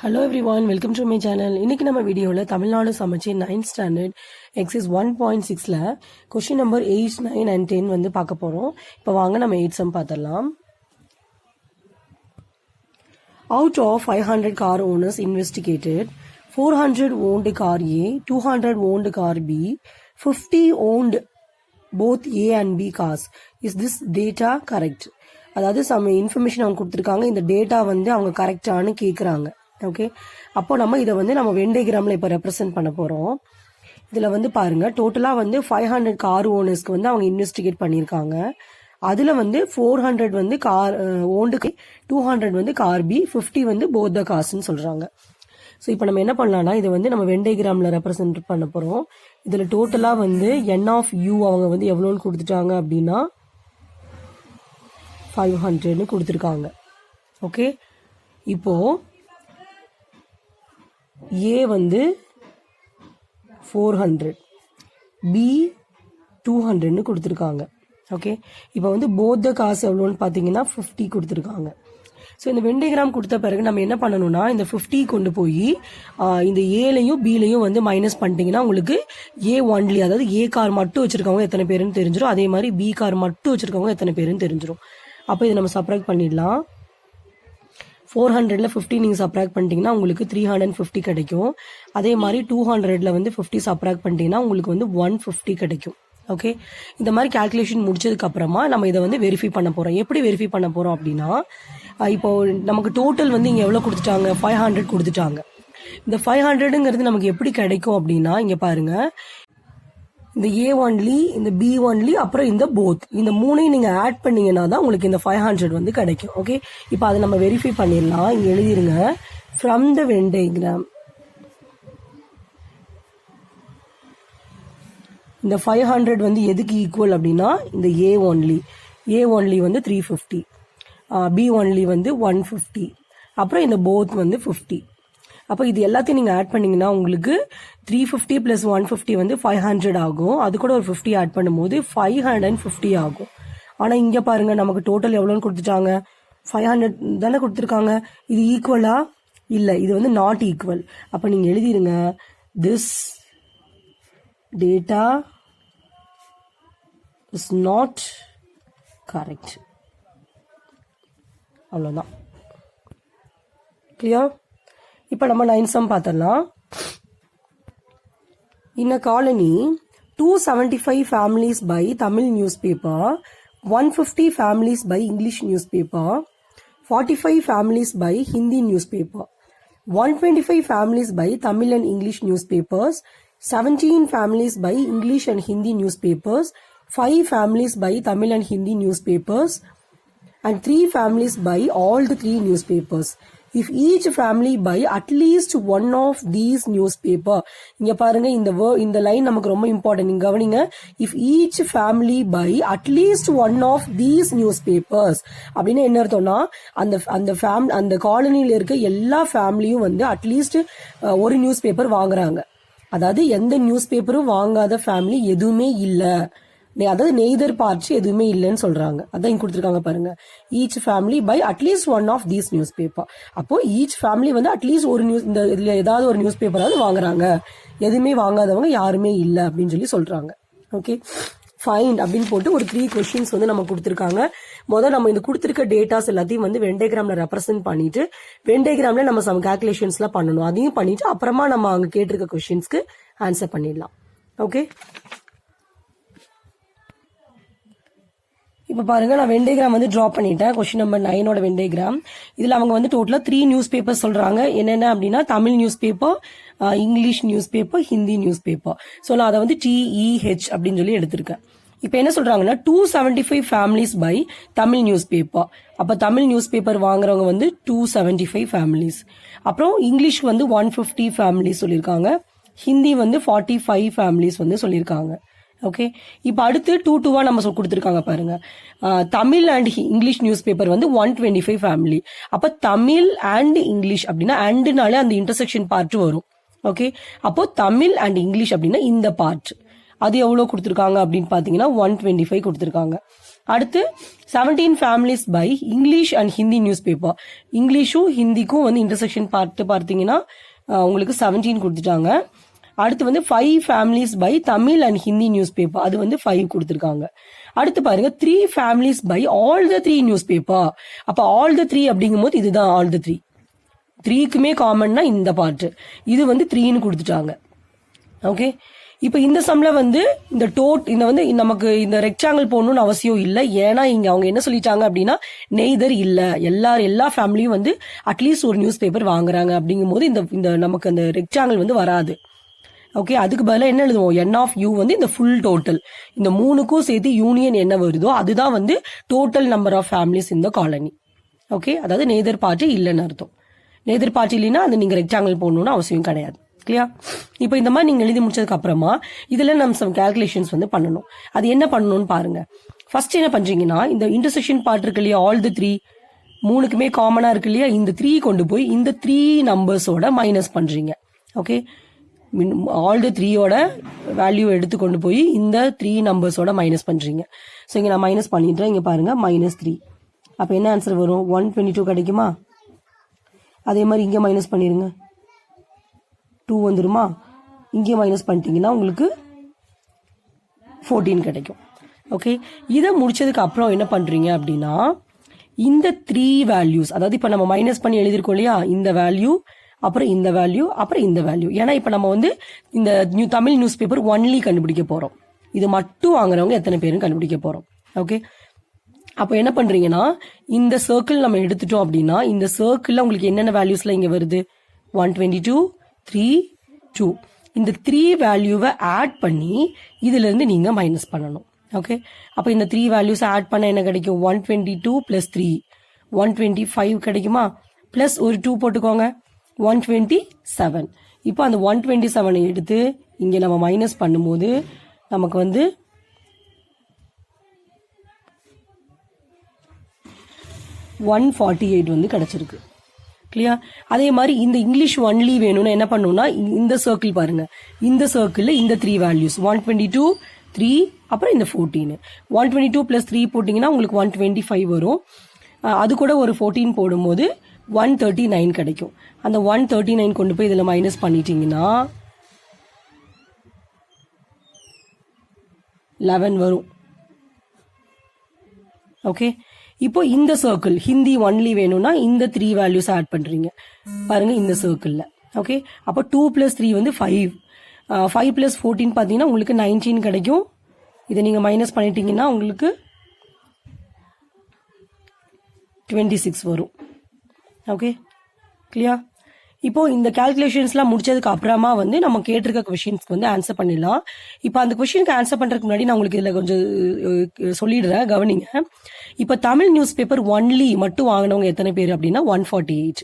Hello everyone, welcome to my channel. இன்னைக்கு நம்ம வீடியோல Tamil Nadu Samacheer 9th standard exercise 1.6ல क्वेश्चन நம்பர் 8, 9 and 10 வந்து பார்க்க போறோம். இப்போ வாங்க நம்ம 8 some பார்த்தறலாம். Out of 500 car owners investigated, 400 owned car A, 200 owned car B, 50 owned both A and B cars. Is this data correct? அதாவது சம் இன்ஃபர்மேஷன் அவங்க கொடுத்துருக்காங்க, இந்த டேட்டா வந்து அவங்க கரெக்டானு கேட்குறாங்க. ஓகே, அப்போ நம்ம இதை வந்து நம்ம வென் டயக்ராம்ல இப்போ ரெப்ரசென்ட் பண்ண போகிறோம். இதில் வந்து பாருங்க, டோட்டலாக வந்து 500 கார் ஓனர்ஸ்க்கு வந்து அவங்க இன்வெஸ்டிகேட் பண்ணியிருக்காங்க. அதில் வந்து 400 வந்து கார் ஓண்டு, 200 வந்து கார் பி, 50 வந்து போத் த கார்ஸ்ன்னு சொல்கிறாங்க. ஸோ இப்போ நம்ம என்ன பண்ணலாம்னா, இதை வந்து நம்ம வென் டயக்ராம்ல ரெப்ரசென்ட் பண்ண போகிறோம். இதில் டோட்டலாக வந்து என் ஆஃப் யூ அவங்க வந்து எவ்வளோன்னு கொடுத்துட்டாங்க அப்படின்னா 500ன்னு கொடுத்துருக்காங்க. ஓகே, இப்போ ஏ வந்து 400, பி 200ன்னு கொடுத்துருக்காங்க. ஓகே, இப்போ வந்து போத் த காசு எவ்வளோன்னு பார்த்தீங்கன்னா 50 கொடுத்துருக்காங்க. ஸோ இந்த வென் டயக்ராம் கொடுத்த பிறகு நம்ம என்ன பண்ணணும்னா, இந்த 50 கொண்டு போய் இந்த ஏலையும் பிலையும் வந்து மைனஸ் பண்ணிட்டீங்கன்னா உங்களுக்கு ஏ ஒன்லி, அதாவது ஏ கார் மட்டும் வச்சிருக்கவங்க எத்தனை பேருன்னு தெரிஞ்சிடும், அதே மாதிரி பி கார் மட்டும் வச்சிருக்கவங்க எத்தனை பேருன்னு தெரிஞ்சிடும். அப்போ இதை நம்ம சப்ராக்ட் பண்ணிடலாம். 400ல 50 நீங்கள் சப்ராக்ட் பண்ணிட்டீங்கன்னா உங்களுக்கு 350 கிடைக்கும். அதே மாதிரி 200ல வந்து 50 சப்ராக்ட் பண்ணிட்டீங்கன்னா உங்களுக்கு வந்து 150 கிடைக்கும். ஓகே, இந்த மாதிரி கால்குலேஷன் முடிச்சதுக்கு அப்புறமா நம்ம இதை வந்து வெரிஃபை பண்ண போகிறோம். எப்படி வெரிஃபை பண்ண போகிறோம் அப்படின்னா, இப்போ நமக்கு டோட்டல் வந்து இங்கே எவ்வளோ கொடுத்துட்டாங்க, 500 கொடுத்துட்டாங்க. இந்த 500ங்கிறது நமக்கு எப்படி கிடைக்கும் அப்படின்னா, இங்கே பாருங்க, இந்த ஏ ஒன்லி, இந்த பி ஒன்லி, அப்புறம் இந்த போத், இந்த மூணையும் நீங்க ஆட் பண்ணீங்கன்னா தான் உங்களுக்கு இந்த 500 வந்து கிடைக்கும். ஓகே, இப்போ அதை நம்ம வெரிஃபை பண்ணிடலாம். இங்க எழுதிருங்க, ஃப்ரம் த வென் டயக்ராம் இந்த 500 வந்து எதுக்கு ஈக்குவல் அப்படின்னா, இந்த ஏ ஒன்லி வந்து 350, பி ஒன்லி வந்து 150, அப்புறம் இந்த போத் வந்து 50. அப்போ இது எல்லாத்தையும் நீங்கள் ஆட் பண்ணீங்கன்னா உங்களுக்கு 350 + 150 வந்து 500 ஆகும். அது கூட ஒரு 50 ஆட் பண்ணும்போது 550 ஆகும். ஆனால் இங்கே பாருங்க, நமக்கு டோட்டல் எவ்வளோன்னு கொடுத்துட்டாங்க, 500 தானே கொடுத்துருக்காங்க. இது ஈக்குவலா இல்லை, இது வந்து நாட் ஈக்குவல். அப்போ நீங்கள் எழுதிருங்க, this data is not correct. அவ்வளோதான். கிளியர்? இப்போ நம்ம 9 சம் பார்த்தரலாம். In a colony, 275 families buy Tamil newspaper, 150 families buy English newspaper, 45 families buy Hindi newspaper, 125 families buy Tamil and English newspapers, 17 families buy English and Hindi newspapers, 5 families buy Tamil and Hindi newspapers, and 3 families buy all the 3 newspapers. If each family buy at least one of these newspaper, இங்க பாருங்க, இந்த line நமக்கு ரொம்ப important. நீங்க கவனிங்க, if each family buy at least one of these newspapers அப்படின்னு என்ன அர்த்தம்னா, அந்த காலனில இருக்க எல்லா ஃபேமிலியும் வந்து அட்லீஸ்ட் ஒரு நியூஸ் பேப்பர் வாங்குறாங்க. அதாவது எந்த நியூஸ் பேப்பரும் வாங்காத ஃபேமிலி எதுவுமே இல்லை, அதாவது நெய்தர் பார்ட்ஸ் எதுவுமே இல்லைன்னு சொல்றாங்க. அதான் இங்க கொடுத்துருக்காங்க பாருங்க, each family by at least one of these newspaper. அப்போ ஈச் ஃபேமிலி வந்து அட்லீஸ்ட் ஒரு நியூஸ், இந்த இதுல ஏதாவது ஒரு நியூஸ் பேப்பராவது வாங்குறாங்க, எதுவுமே வாங்காதவங்க யாருமே இல்லை அப்படின்னு சொல்றாங்க. ஓகே, ஃபைண்ட் அப்படின்னு போட்டு ஒரு 3 கொஸ்டின்ஸ் வந்து நம்ம கொடுத்துருக்காங்க. முதல்ல நம்ம இந்த கொடுத்துருக்க டேட்டாஸ் எல்லாத்தையும் வந்து வென் டயக்ராம்ல ரெப்ரசென்ட் பண்ணிட்டு, வென் டயக்ராம்ல நம்ம சம் கால்குலேஷன்ஸ்லாம் பண்ணணும். அதையும் பண்ணிட்டு அப்புறமா நம்ம அங்க கேட்டிருக்க கொஸ்டின்ஸ்க்கு ஆன்சர் பண்ணிடலாம். ஓகே, இப்போ பாருங்க, நான் வென் டயக்ராம் வந்து டிரா பண்ணிட்டேன். கொஸ்டின் நம்பர் 9ஓட வென் டயக்ராம். இதுல அவங்க வந்து டோட்டலா 3 நியூஸ் பேப்பர் சொல்றாங்க. என்னென்ன அப்படின்னா, Tamil news paper, English news paper, Hindi news paper. So நான் அதை வந்து TEH அப்படின்னு சொல்லி எடுத்திருக்கேன். இப்போ என்ன சொல்றாங்கன்னா, 275 families by Tamil news paper. அப்ப தமிழ் நியூஸ் பேப்பர் வாங்குறவங்க வந்து 275 ஃபேமிலிஸ். அப்புறம் இங்கிலீஷ் வந்து 150 ஃபேமிலிஸ் சொல்லியிருக்காங்க. ஹிந்தி வந்து 45 ஃபேமிலிஸ் வந்து சொல்லியிருக்காங்க. ஓகே, இப்போ அடுத்து 2-2 நம்ம கொடுத்துருக்காங்க பாருங்க. Tamil and English news paper வந்து 125 ஃபேமிலி. அப்ப தமிழ் அண்ட் இங்கிலீஷ் அப்படின்னா, அண்டுனாலே அந்த இன்டர்செக்ஷன் பார்ட் வரும். ஓகே, அப்போ தமிழ் அண்ட் இங்கிலீஷ் அப்படின்னா இந்த பார்ட் அது எவ்வளவு கொடுத்துருக்காங்க அப்படின்னு பாத்தீங்கன்னா 125 கொடுத்துருக்காங்க. அடுத்து 17 families by English and Hindi news paper. இங்கிலீஷும் ஹிந்திக்கும் வந்து இன்டர்செக்ஷன் பார்த்தீங்கன்னா உங்களுக்கு 17 கொடுத்துட்டாங்க. அடுத்து வந்து 5 families by Tamil and Hindi news paper, அது வந்து 5 கொடுத்துருக்காங்க. அடுத்து பாருங்க 3 families by all the 3 news paper. அப்ப ஆல் த 3 அப்படிங்கும் போது இதுதான் ஆல் த 3. 3க்குமே காமன்னா இந்த பார்ட், இது வந்து 3ன்னு கொடுத்துட்டாங்க. ஓகே, இப்போ இந்த சம்ல வந்து இந்த வந்து நமக்கு இந்த ரெக்டாங்கிள் போடணும்னு அவசியம் இல்லை. ஏன்னா இங்க அவங்க என்ன சொல்லிட்டாங்க அப்படின்னா நெய்தர் இல்ல, எல்லா ஃபேமிலியும் வந்து அட்லீஸ்ட் ஒரு நியூஸ் பேப்பர் வாங்குறாங்க அப்படிங்கும் போது இந்த நமக்கு அந்த ரெக்டாங்கிள் வந்து வராது. ஓகே, அதுக்கு பதிலாக என்ன எழுதுவோம், n ஆஃப் u வந்து இந்த ஃபுல் டோட்டல், இந்த 3க்கும் சேர்த்து யூனியன் என்ன வருதோ அதுதான் வந்து டோட்டல் நம்பர் ஆஃப் ஃபேமிலிஸ் இந்த காலனி. ஓகே, அதாவது நேதர் பார்ட்டி இல்லைன்னு அர்த்தம். நேதர் பார்ட்டி இல்லைன்னா அது நீங்க ரெக்டாங்கிள் போடணும்னு அவசியம் கிடையாது. கிளியர்? இப்போ இந்த மாதிரி நீங்க எழுதி முடிச்சதுக்கு அப்புறமா இதுல நம்ம சம் கால்குலேஷன்ஸ் வந்து பண்ணணும். அது என்ன பண்ணணும்னு பாருங்க. ஃபர்ஸ்ட் என்ன பண்றீங்கன்னா, இந்த இன்டர்செக்ஷன் பார்ட் இருக்கு இல்லையா, ஆல் தி 3 3க்குமே காமனா இருக்கு இல்லையா, இந்த 3 கொண்டு போய் இந்த 3 நம்பர்ஸோட மைனஸ் பண்றீங்க. ஓகே, ஆல் தி 3யோட வேல்யூ எடுத்து கொண்டு போய் இந்த 3 நம்பர்ஸோட மைனஸ் பண்றீங்க. ஸோ இங்க நான் மைனஸ் பண்ணிடுறேன். இங்க பாருங்க -3. அப்ப என்ன ஆன்சர் வரும், 122 கிடைக்குமா? அதே மாதிரி இங்க மைனஸ் பண்ணிருங்க, 2 வந்துருமா? இங்கே மைனஸ் பண்ணிட்டீங்கன்னா உங்களுக்கு 14 கிடைக்கும். ஓகே, இதை முடிச்சதுக்கு அப்புறம் என்ன பண்றீங்க அப்படின்னா, இந்த 3 வேல்யூஸ், அதாவது இப்ப நம்ம மைனஸ் பண்ணி எழுதிருக்கோம் இல்லையா, இந்த வேல்யூ அப்புறம் இந்த வேல்யூ அப்புறம் இந்த வேல்யூ. ஏன்னா இப்ப நம்ம வந்து இந்த தமிழ் நியூஸ் பேப்பர் ஒன்லி கண்டுபிடிக்க போறோம். இது மட்டும் வாங்குறவங்க எத்தனை பேரும் கண்டுபிடிக்க போறோம். ஓகே, அப்போ என்ன பண்றீங்கன்னா, இந்த சர்க்கிள் நம்ம எடுத்துட்டோம் அப்படின்னா இந்த சர்க்கிள்ல உங்களுக்கு என்னென்ன வேல்யூஸ்ல இங்க வருது, 122 3 2, இந்த 3 வேல்யூவை ஆட் பண்ணி இதுல இருந்து நீங்க மைனஸ் பண்ணணும். ஓகே, அப்ப இந்த 3 வேல்யூஸ் ஆட் பண்ண என்ன கிடைக்கும், 122 பிளஸ் 3 125 கிடைக்குமா? பிளஸ் ஒரு 2 போட்டுக்கோங்க, 127. இப்போ அந்த 127 எடுத்து இங்க நம்ம மைனஸ் பண்ணும்போது நமக்கு வந்து 148 வந்து கிடைச்சிருக்கு. கிளியர்? அதே மாதிரி இந்த இங்கிலீஷ் ஒன்லி வேணும்னா என்ன பண்ணணும்னா, இந்த சர்க்கிள் பாருங்க, இந்த சர்க்கிள்ல இந்த 3 வேல்யூஸ் 122 3 அப்புறம் இந்த 14, 122 பிளஸ் 3 போட்டீங்கன்னா உங்களுக்கு 125 வரும். அது கூட ஒரு 14 போடும்போது 139 கிடைக்கும். அந்த 139 கொண்டு போய் இதுல மைனஸ் பண்ணிட்டீங்கன்னா 11 வரும். ஓகே, இப்போ இந்த சர்க்கிள் ஹிந்தி ஒன்லி வேணும்னா இந்த 3 வேல்யூஸ் ஆட் பண்றீங்க பாருங்க இந்த சர்க்கிள்ல. ஓகே, அப்போ 2 பிளஸ் 3 வந்து 5, 5 பிளஸ் 14 பாத்தீங்கன்னா உங்களுக்கு 19 கிடைக்கும். இதை நீங்க மைனஸ் பண்ணிட்டீங்கன்னா உங்களுக்கு 26 வரும். Okay, clear? இப்போ இந்த கால்குலேஷன்ஸ்லாம் முடிச்சதுக்கு அப்புறமா வந்து நம்ம கேட்டிருக்க கொஸ்டின்ஸ்க்கு வந்து ஆன்சர் பண்ணிடலாம். இப்போ அந்த கொஸ்டினுக்கு ஆன்சர் பண்றதுக்கு முன்னாடி நான் உங்களுக்கு இதுல கொஞ்சம் சொல்லிடுறேன், கவனிங்க. இப்போ தமிழ் நியூஸ் பேப்பர் ஒன்லி மட்டும் வாங்கினவங்க எத்தனை பேர் அப்படின்னா 148.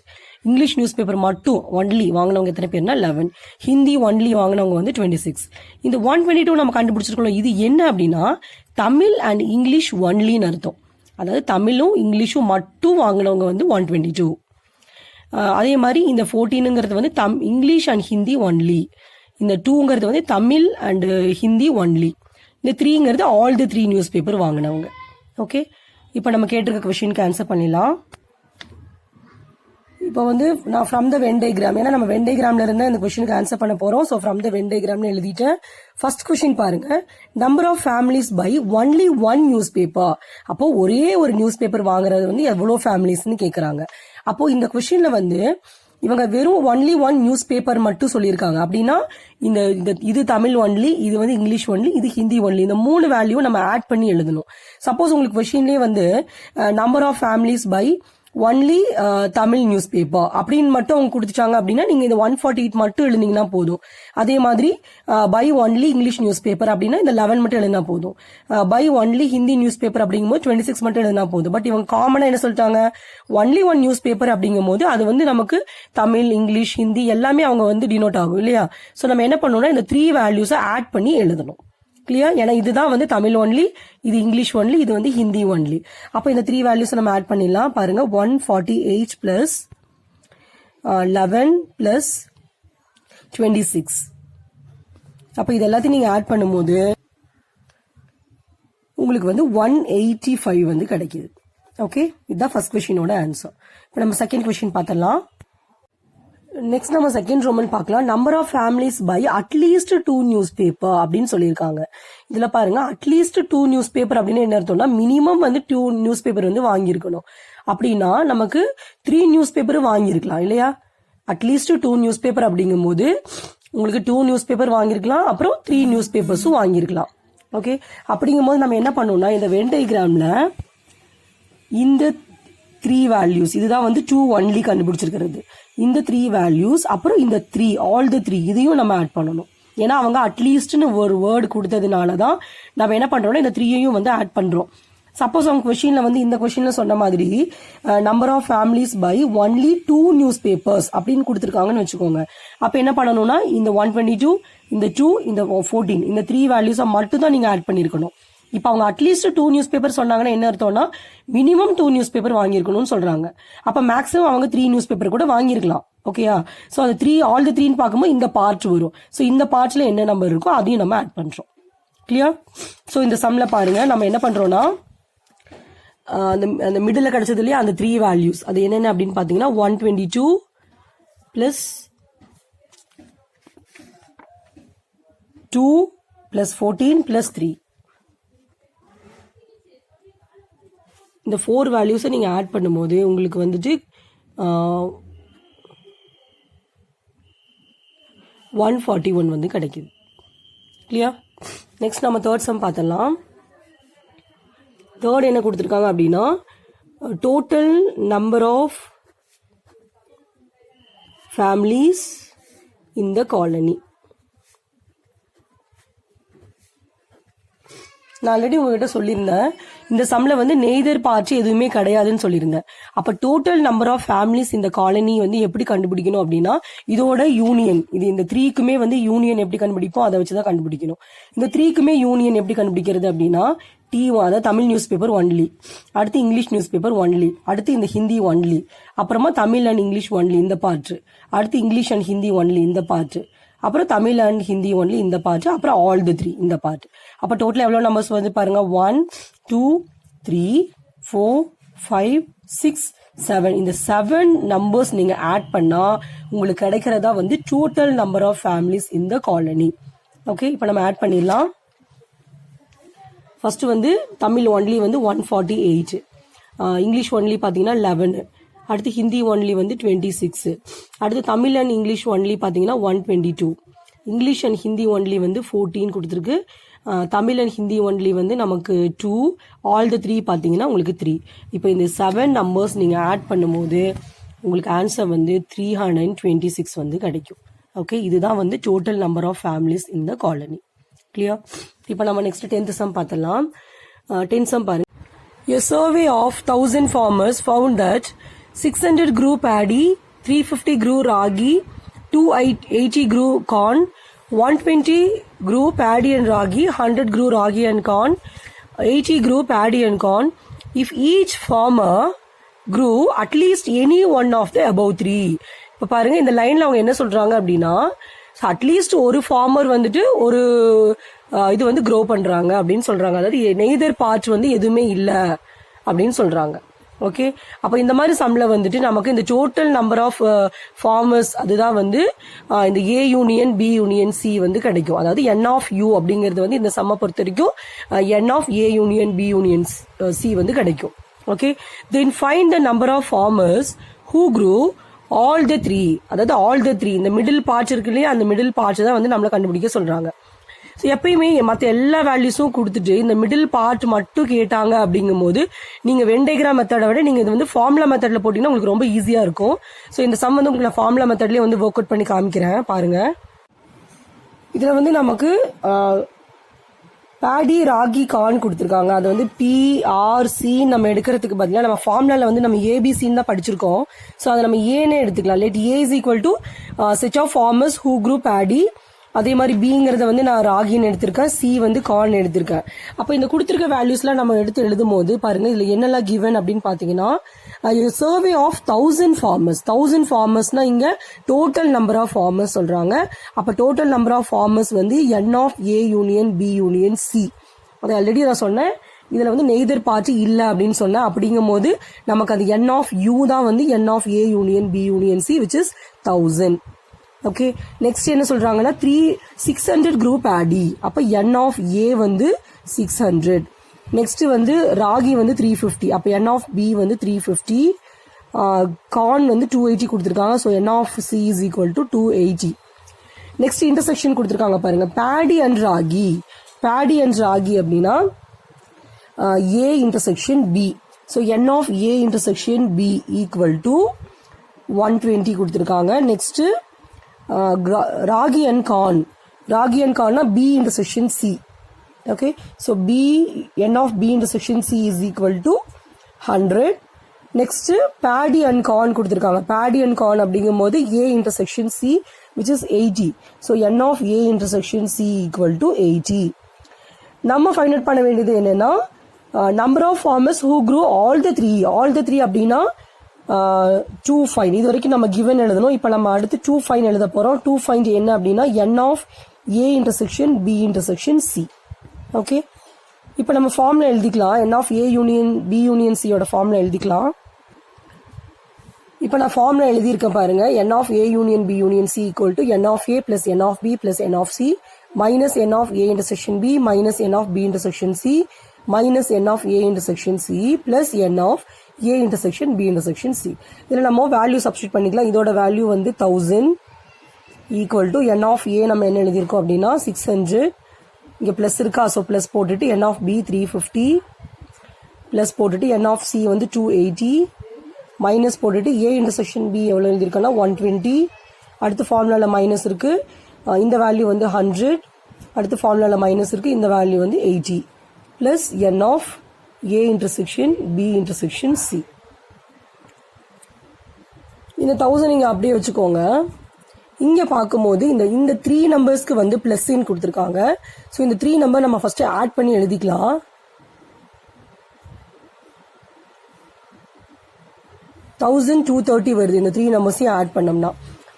இங்கிலீஷ் நியூஸ் பேப்பர் மட்டும் ஒன்லி வாங்கினவங்க எத்தனை பேர்னா 11. ஹிந்தி ஒன்லி வாங்கினவங்க வந்து 26. இந்த 122 நம்ம கண்டுபிடிச்சிருக்கோம். இது என்ன அப்படின்னா தமிழ் அண்ட் இங்கிலீஷ் ஒன்லின்னு அர்த்தம். அதாவது தமிழும் இங்கிலீஷும் மட்டும் வாங்கினவங்க வந்து 122. அதே மாதிரி இந்த 14ங்கிறது வந்து இங்கிலீஷ் அண்ட் ஹிந்தி ஒன்லி. இந்த 2ங்கிறது வந்து தமிழ் அண்ட் ஹிந்தி ஒன்லி. இந்த 3ங்கிறது ஆல் தி 3 நியூஸ் பேப்பர் வாங்கினவங்க. ஓகே, இப்போ நம்ம கேட்டிருக்க கொஸ்டினுக்கு ஆன்சர் பண்ணிடலாம். இப்போ வந்து நான் ஃப்ரம் த வென் டயக்ராம், ஏன்னா நம்ம வென் டயக்ராம்ல இருந்து இந்த கொஸ்டினுக்கு ஆன்சர் பண்ண போறோம். ஸோ ஃப்ரம் த வென் டயக்ராம்னு எழுதிட்டேன். ஃபர்ஸ்ட் கொஸ்டின் பாருங்க, number of families by only one newspaper. அப்போ ஒரே ஒரு நியூஸ் பேப்பர் வாங்குறது வந்து எவ்வளோ ஃபேமிலிஸ்ன்னு கேட்கறாங்க. அப்போ இந்த கொஸ்டின்ல வந்து இவங்க வெறும் ஒன்லி ஒன் நியூஸ் பேப்பர் மட்டும் சொல்லியிருக்காங்க. அப்படின்னா இது தமிழ் ஒன்லி, இது வந்து இங்கிலீஷ் ஒன்லி, இது ஹிந்தி ஒன்லி, இந்த 3 வேல்யூ நம்ம ஆட் பண்ணி எழுதணும். சப்போஸ் உங்களுக்கு கொஸ்டின்லேயே வந்து number of families by only Tamil newspaper அப்படின்னு மட்டும் அவங்க கொடுத்துட்டாங்க அப்படின்னா நீங்க இந்த 148 மட்டும் எழுதிங்கன்னா போதும். அதே மாதிரி by only English newspaper அப்படின்னா இந்த 11 மட்டும் எழுதினா போதும். By only Hindi newspaper அப்படிங்கும்போது 26 மட்டும் எழுதினா போதும். பட் இவங்க காமனா என்ன சொல்லிட்டாங்க, ஒன்லி ஒன் நியூஸ் பேப்பர் அப்படிங்கும் போது அது வந்து நமக்கு தமிழ் இங்கிலீஷ் ஹிந்தி எல்லாமே அவங்க வந்து டினோட் ஆகும் இல்லையா. ஸோ நம்ம என்ன பண்ணணும்னா இந்த 3 வேல்யூஸை ஆட் பண்ணி எழுதணும். கிளியர்? ஏன்னா இதுதான் வந்து தமிழ் ஒன்லி, இது இங்கிலீஷ் ஒன்லி, இது வந்து ஹிந்தி ஒன்லி. அப்போ இந்த 3 வேல்யூஸ் நம்ம ஆட் பண்ணிடலாம். பாருங்க, 148 பிளஸ் 11 பிளஸ் 26. அப்போ இது எல்லாத்தையும் நீங்க ஆட் பண்ணும்போது உங்களுக்கு வந்து 185 வந்து கிடைக்குது. ஓகே, இதுதான் ஃபர்ஸ்ட் கொஸ்டினோட ஆன்சர். இப்போ நம்ம செகண்ட் கொஸ்டின் பார்த்தலாம். நெக்ஸ்ட் நம்ம செகண்ட் ரோமன் பார்க்கலாம். Number of families by at least 2 newspaper அப்படின்னு சொல்லியிருக்காங்க. இதுல பாருங்க, அட்லீஸ்ட் 2 நியூஸ் பேப்பர் அப்படின்னு என்ன அர்த்தம்னா மினிமம் வந்து 2 நியூஸ் பேப்பர் வந்து வாங்கியிருக்கணும். அப்படின்னா நமக்கு 3 நியூஸ் பேப்பர் வாங்கியிருக்கலாம் இல்லையா? அட்லீஸ்ட் 2 நியூஸ் பேப்பர் அப்படிங்கும் போது உங்களுக்கு 2 நியூஸ் பேப்பர் வாங்கியிருக்கலாம், அப்புறம் 3 நியூஸ் பேப்பர்ஸும் வாங்கியிருக்கலாம். ஓகே, அப்படிங்கும் போது நம்ம என்ன பண்ணோம்னா இந்த வென் டயக்ராம்ல இந்த 3 வேல்யூஸ், இதுதான் வந்து 2 ஒன்லி கண்டுபிடிச்சிருக்கிறது. இந்த 3 வேல்யூஸ் அப்புறம் இந்த 3 ஆல் த 3 இதையும் நம்ம ஆட் பண்ணணும். ஏன்னா அவங்க அட்லீஸ்ட்னு ஒரு வேர்டு கொடுத்ததுனால தான் நம்ம என்ன பண்றோம்னா இந்த 3யையும் வந்து ஆட் பண்றோம். சப்போஸ் அவங்க கொஸ்டின்ல வந்து இந்த கொஸ்டின்ல சொன்ன மாதிரி number of families by only 2 newspapers அப்படின்னு கொடுத்துருக்காங்கன்னு வச்சுக்கோங்க. அப்ப என்ன பண்ணணும்னா இந்த 122, இந்த 2, இந்த 14 இந்த 3 வேல்யூஸை மட்டும் தான் நீங்க ஆட் பண்ணிருக்கணும். இப்ப அவங்க அட்லீஸ்ட் 2 நியூஸ் பேப்பர் சொன்னாங்கன்னா என்ன அர்த்தம்னா மினிமம் 2 நியூஸ் பேப்பர் வாங்கியிருக்கணும்னு சொல்றாங்க. அப்ப மேக்ஸிமம் அவங்க 3 நியூஸ் பேப்பர் கூட வாங்கியிருக்கலாம். ஓகேயா? சோ அது 3 ஆல் த 3 பார்க்கும்போது இந்த பார்ட் வரும். சோ இந்த பார்ட்ல என்ன நம்பர் இருக்கோ அதையும் நம்ம ஆட் பண்றோம். கிளியர்? சோ இந்த சம்ல பாருங்க நம்ம என்ன பண்றோம்னா அந்த மிடில் கிடைச்சது இல்லையா அந்த 3 வேல்யூஸ் அது என்னென்ன அப்படின்னு பாத்தீங்கன்னா 122 பிளஸ் 2 பிளஸ் 14 பிளஸ் 3 இந்த 4 வேல்யூஸை நீங்க ஆட் பண்ணும்போது உங்களுக்கு வந்துட்டு 141 வந்து கிடைக்குது. கிளியர்? நெக்ஸ்ட் நம்ம தேர்ட் சம் பார்த்தலாம். தேர்ட் என்ன கொடுத்துருக்காங்க அப்படின்னா total number of families in the colony. நான் ஆல்ரெடி உங்ககிட்ட சொல்லியிருந்தேன் இந்த சம்ல வந்து நெய்தர் பார்ட்ஸ் எதுவுமே கிடையாதுன்னு சொல்லியிருந்தேன். அப்ப டோட்டல் நம்பர் ஆஃப் ஃபேமிலிஸ் இந்த காலனி வந்து எப்படி கண்டுபிடிக்கணும் அப்படின்னா இதோட யூனியன், இது இந்த 3க்குமே வந்து யூனியன் எப்படி கண்டுபிடிப்போம் அதை வச்சுதான் கண்டுபிடிக்கணும். இந்த 3க்குமே யூனியன் எப்படி கண்டுபிடிக்கிறது அப்படின்னா T1 அதாவது தமிழ் நியூஸ் பேப்பர் ஒன்லி, அடுத்து இங்கிலீஷ் நியூஸ் பேப்பர் ஒன்லி, அடுத்து இந்த ஹிந்தி ஒன்லி, அப்புறமா தமிழ் அண்ட் இங்கிலீஷ் ஒன்லி இந்த பார்ட், அடுத்து இங்கிலீஷ் அண்ட் ஹிந்தி ஒன்லி இந்த பார்ட், அப்புறம் தமிழ் அண்ட் ஹிந்தி ஒன்லி இந்த பார்ட், அப்புறம் ஆல் தி 3 இந்த பார்ட். அப்ப டோட்டல் எவ்வளவு நம்பர்ஸ் வந்து பாருங்க 1 2 3 4 5 6 7 இந்த 7 நம்பர்ஸ் நீங்க ஆட் பண்ணா உங்களுக்கு கிடைக்கிறதா வந்து total number of families in the colony. Okay, இப்போ நம்ம ஆட் பண்ணிடலாம். ஃபர்ஸ்ட் வந்து தமிழ் ஒன்லி வந்து 148, இங்கிலீஷ் ஒன்லி பாத்தீங்கன்னா 11, அடுத்து ஹிந்தி ஒன்லி வந்து 26, அடுத்து தமிழ் அண்ட் இங்கிலீஷ் ஒன்லி பாத்தீங்கன்னா 122, இங்கிலீஷ் அண்ட் ஹிந்தி ஒன்லி வந்து 14 கொடுத்துருக்கு, தமிழ் அண்ட் ஹிந்தி ஒன்லி வந்து நமக்கு 2, ஆல் த 3 பாத்தீங்கன்னா உங்களுக்கு 3. இப்போ இந்த 7 நம்பர்ஸ் நீங்க ஆட் பண்ணும்போது உங்களுக்கு ஆன்சர் வந்து 326 வந்து கிடைக்கும். ஓகே, இதுதான் வந்து total number of families in the colony. Clear? இப்போ நம்ம நெக்ஸ்ட் 10th சம் பார்த்தலாம். 10th சம் பாருங்க. A survey of 1000 farmers found that 600 grew paddy, 350 grew ragi, 280 grew corn, 120 grew paddy and ragi, 100 grew ragi and corn, 80 grew paddy and corn. If each farmer grew at least any one of the above 3. இப்ப பாருங்க இந்த லைன்ல அவங்க என்ன சொல்றாங்க அப்படின்னா at least ஒரு farmer வந்துட்டு ஒரு இது வந்து க்ரோ பண்றாங்க அப்படின்னு சொல்றாங்க. அதாவது நெய்தர் பார்ட் வந்து எதுவுமே இல்ல அப்படின்னு சொல்றாங்க. ஓகே, அப்ப இந்த மாதிரி சம்ல வந்துட்டு நமக்கு இந்த டோட்டல் நம்பர் ஆஃப் ஃபார்மர்ஸ் அதுதான் வந்து இந்த A union B union C வந்து கிடைக்கும். அதாவது N ஆஃப் U அப்படிங்கிறது வந்து இந்த சம்மை பொறுத்த வரைக்கும் N of A union B union C வந்து கிடைக்கும். Okay, then find the number of farmers who grew all the 3, அதாவது ஆல் த 3 இந்த மிடில் பார்ட்ஸ் இருக்கு இல்லையா அந்த மிடில் பார்ட்ஸ் தான் வந்து நம்மள கண்டுபிடிக்க சொல்றாங்க. ஸோ எப்பயுமே மற்ற எல்லா வேல்யூஸும் கொடுத்துட்டு இந்த மிடில் பார்ட் மட்டும் கேட்டாங்க அப்படிங்கும் போது நீங்க வென் டயக்ராம் மெத்தடை விட நீங்க இது வந்து ஃபார்முலா மெத்தட்ல போட்டீங்கன்னா உங்களுக்கு ரொம்ப ஈஸியா இருக்கும். ஸோ இந்த சம் வந்து உங்களுக்கு ஃபார்முலா மெத்தட்லயே வந்து ஒர்க் அவுட் பண்ணி காமிக்கிறேன் பாருங்க. இதுல வந்து நமக்கு பேடி ராகி கார்ன் கொடுத்துருக்காங்க. அது வந்து PRC நம்ம எடுக்கிறதுக்கு பதிலாக நம்ம ஃபார்முலால வந்து நம்ம ABCன்னு தான் படிச்சிருக்கோம். ஸோ அதை நம்ம ஏன்னு எடுத்துக்கலாம். Let A is equal to set of farmers who grew paddy, அதே மாதிரி பிங்கிறத வந்து நான் ராகின்னு எடுத்திருக்கேன், சி வந்து கார்ன் எடுத்திருக்கேன். அப்போ இந்த கொடுத்திருக்க வேல்யூஸ்லாம் நம்ம எடுத்து எழுதும் போது பாருங்க இதுல என்னெல்லாம் கிவன் அப்படின்னு பாத்தீங்கன்னா சர்வே ஆஃப் 1000 ஃபார்மர்ஸ். 1000 ஃபார்மர்ஸ்னா இங்க டோட்டல் நம்பர் ஆஃப் ஃபார்மர்ஸ் சொல்றாங்க. அப்ப டோட்டல் நம்பர் ஆஃப் ஃபார்மர்ஸ் வந்து N of A union B union C. அது ஆல்ரெடி நான் சொன்னேன் இதில் வந்து நெய்தர் பார்ட்டி இல்லை அப்படின்னு சொன்னேன். அப்படிங்கும் போது நமக்கு அது n of u தான் வந்து n of a union b union c which is 1000. Okay, next என்ன சொல்றாங்கன்னா 600 குரூப் ஆடி. அப்போ n of a வந்து 600. நெக்ஸ்ட் வந்து ராகி வந்து 350. அப்போ n of b வந்து 350. கார்ன் வந்து 280 கொடுத்துருக்காங்க. So n of c is equal to 280. Next intersection கொடுத்துருக்காங்க பாருங்க, paddy and ragi. Paddy and ragi அப்படின்னா a intersection b. So n of a intersection b equal to 120 கொடுத்துருக்காங்க. Next ragi and corn. Ragi and கார்ன்னா b intersection c. Okay, so b n of b intersection c is equal to 100. Next Bedi and corn கொடுத்துருக்காங்க. Bedi and corn அப்படிங்கும் போது a intersection c which is 80. So n of a intersection c equal to 80. நம்ம find out பண்ண வேண்டியது என்னன்னா number of farmers who grew all the three அப்படின்னா 2 fine. இது வரைக்கும் நம்ம கிவன் எழுதணும். இப்போ நம்ம அடுத்து 2 ஃபைன் எழுத போறோம். 2 ஃபைன் என்ன அப்படின்னா n of a intersection b intersection c. Okay, இப்போ நம்ம ஃபார்முலா எழுதிக்கலாம். n of a union b union c யோட ஃபார்முலா எழுதிக்கலாம். இப்போ நான் ஃபார்முலா எழுதியிருக்கேன் பாருங்க. n of a union b union c equal to n of a plus n of b plus n of c minus n of a intersection b minus n of b intersection c minus n of a intersection c plus n of a intersection b intersection c. இதில் நம்ம value substitute பண்ணிக்கலாம். இதோட value வந்து 1000 equal to n of a நம்ம என்ன எழுதியிருக்கோம் அப்படின்னா 600. இங்கே ப்ளஸ் இருக்கா, ஸோ ப்ளஸ் போட்டுட்டு n of b 350 ப்ளஸ் போட்டுட்டு n of c வந்து 280 மைனஸ் போட்டுட்டு a இன்டர்செக்ஷன் b எவ்வளோ எழுதியிருக்கோன்னா 120. அடுத்து ஃபார்முலாவில் மைனஸ் இருக்கு, இந்த வேல்யூ வந்து 100. அடுத்து ஃபார்முலாவில் மைனஸ் இருக்கு, இந்த வேல்யூ வந்து 80 plus n of a intersection b intersection c. இந்த 1000 நீங்க அப்படியே வச்சுக்கோங்க. இங்க பார்க்கும்போது இந்த 3 நம்பர்ஸ்க்கு வந்து பிளஸ் இன் கொடுத்துருக்காங்க. ஸோ இந்த 3 நம்பர் நம்ம ஃபர்ஸ்ட் ஆட் பண்ணி எழுதிக்கலாம். 1230 வருது இந்த 3 நம்பர்ஸையும் ஆட் பண்ணோம்னா.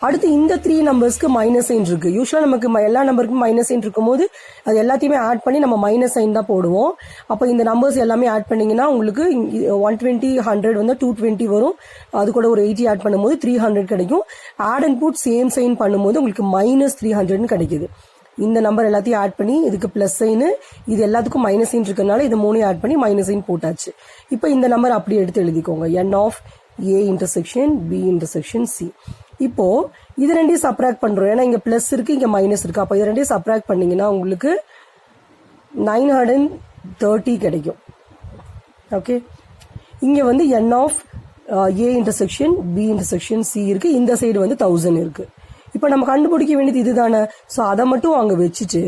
அடுத்து இந்த 3 நம்பர்ஸ்க்கு மைனஸ் சைன் இருக்கு. யூஸ்வலா நமக்கு எல்லா நம்பருக்கும் மைனஸ் சைன் இருக்கும் போது அது எல்லாத்தையுமே ஆட் பண்ணி நம்ம மைனஸ் சைன் தான் போடுவோம். அப்போ இந்த நம்பர்ஸ் எல்லாமே ஆட் பண்ணீங்கன்னா உங்களுக்கு 120 100 வந்து 220 வரும். அது கூட ஒரு 80 ஆட் பண்ணும்போது 300 கிடைக்கும். Add and put same sign பண்ணும்போது உங்களுக்கு -300 கிடைக்குது. இந்த நம்பர் எல்லாத்தையும் ஆட் பண்ணி இதுக்கு பிளஸ் சைன், இது எல்லாத்துக்கும் மைனஸ் சைன் இருக்கனால இது 3 ஆட் பண்ணி மைனஸ் சைன் போட்டாச்சு. இப்போ இந்த நம்பர் அப்படியே எடுத்து எழுதிக்கோங்க, n of a intersection b intersection c. இப்போ இது ரெண்டையும் சப்ராக்ட் பண்றோம். ஏன்னா இங்க பிளஸ் இருக்கு, இங்க மைனஸ் இருக்கு. அப்ப இது ரெண்டையும் சப்ராக்ட் பண்ணீங்கன்னா உங்களுக்கு 930 கிடைக்கும். ஓகே, இங்க வந்து n of a intersection b intersection c இருக்கு. இந்த சைடு வந்து 1000 இருக்கு. இப்போ நம்ம கண்டுபிடிக்க வேண்டியது இதுதானே. ஸோ அதை மட்டும் அங்க வச்சுட்டு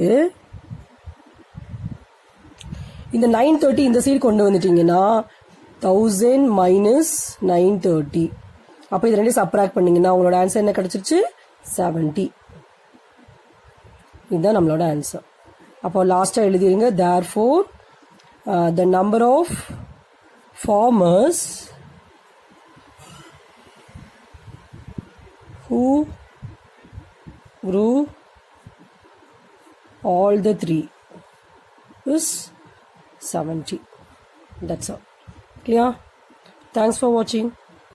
இந்த 930 இந்த சைடு கொண்டு வந்துட்டீங்கன்னா 1000 minus 930. அப்போ இது ரெண்டையும் சப்ராக்ட் பண்ணீங்கன்னா உங்களோட ஆன்சர் என்ன கிடைச்சிருச்சு? 70. இதுதான் நம்மளோட ஆன்சர். அப்போ லாஸ்டா எழுதிருங்க, therefore the number of farmers who grew all the 3 is 70. That's all. Clear? Thanks for watching.